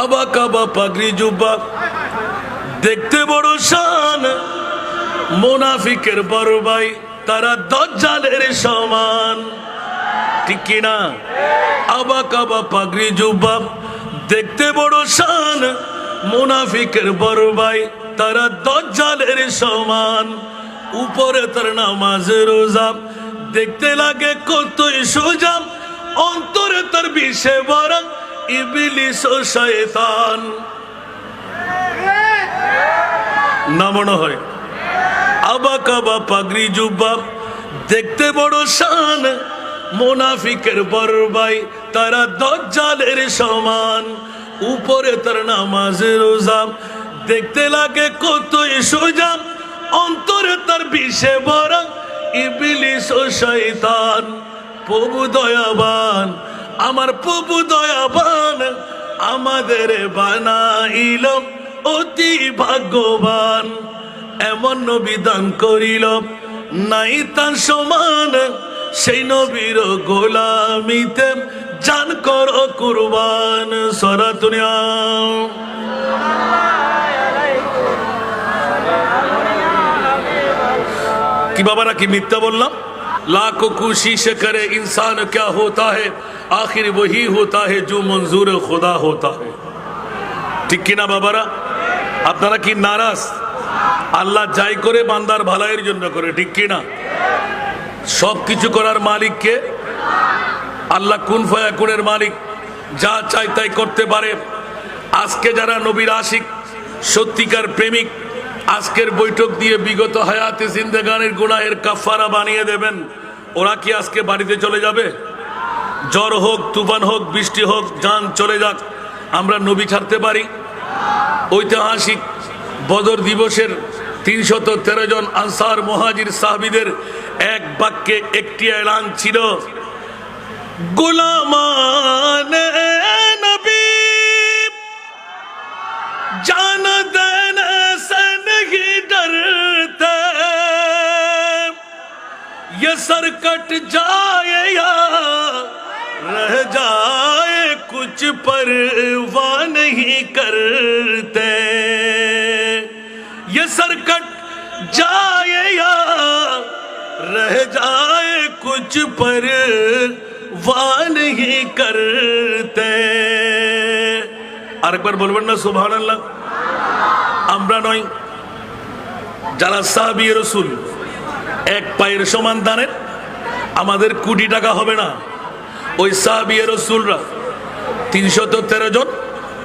আবা কাবা পাগড়ি জুব্বা দেখতে বড় শান, মুনাফিকের বড় ভাই তারা দাজ্জালের সমান, ঠিক কি না? আবা কাবা পাগড়ি জুব্বা দেখতে বড় শান, মুনাফিকের বড় ভাই তারা দাজ্জালের সমান। উপরে তার নামাজ রোজা দেখতে লাগে কতই সোজা, অন্তরে তার বিষে ভরা ইবলিস ও শয়তান। না মনে হয়? আবা কাবা পাগড়ি জুব্বা দেখতে বড় শান, মুনাফিকের বড় ভাই তারা দাজ্জালের সমান। উপরে তার নামাজ রোজা দেখতে লাগে কতই সোজা, অন্তরে তার বিষে ভরা ইবলিস ও শয়তান। প্রভু দয়াবান, আমার প্রভু দয়াবান, আমাদের বানাইল অতি ভাগ্যবান। এমন নবী দান করিল নাই তার সমান, সেই নবীর গোলামিতে জান কর কুরবান। সারা দুনিয়া কি বাবারা কি মিথ্যা বললাম? लाखों कोशिश करे इंसान क्या होता है, आखिर वही होता है जो मंजूर खुदा होता है। ঠিক কিনা বাবারা? আপনারা কি নারাজ? আল্লাহ যাই করে বান্দার ভালাইয়ের জন্য করে, ঠিক কিনা? সব কিছু করার মালিক কে? আল্লাহ কুন ফায়াকুনের মালিক, যা চাই তাই করতে পারে। আজকে যারা নবীর আশিক, সত্যিকার প্রেমিক, আজকের বৈঠক দিয়ে বিগত হায়াতে জিন্দেগানির গুনাহের কাফারা বানিয়ে দেবেন, ওরা কি আজকে বাড়িতে চলে যাবে? জ্বর হোক, তুফান হোক, বৃষ্টি হোক, জান চলে যাক, আমরা নবী ছাড়তে পারি? ঐতিহাসিক বদর দিবসের ৩১৩ জন আনসার মুহাজির সাহাবীদের এক বাক্যে একটি এলান ছিল, গুলামানে নবী জান দেনে সে नहीं डरते, ये सर कट जाए या रह जाए कुछ परवाह नहीं करते, ये सर कट जाए या रह जाए कुछ परवाह नहीं करते। আরেকবার বলবেন না সুবহানাল্লাহ? আমরা নয়, যারা সাহাবী রাসূল এক পায়ের সমান দানের, আমাদের কোটি টাকা হবে না। ওই সাহাবী রাসূলরা ৩১৩ জন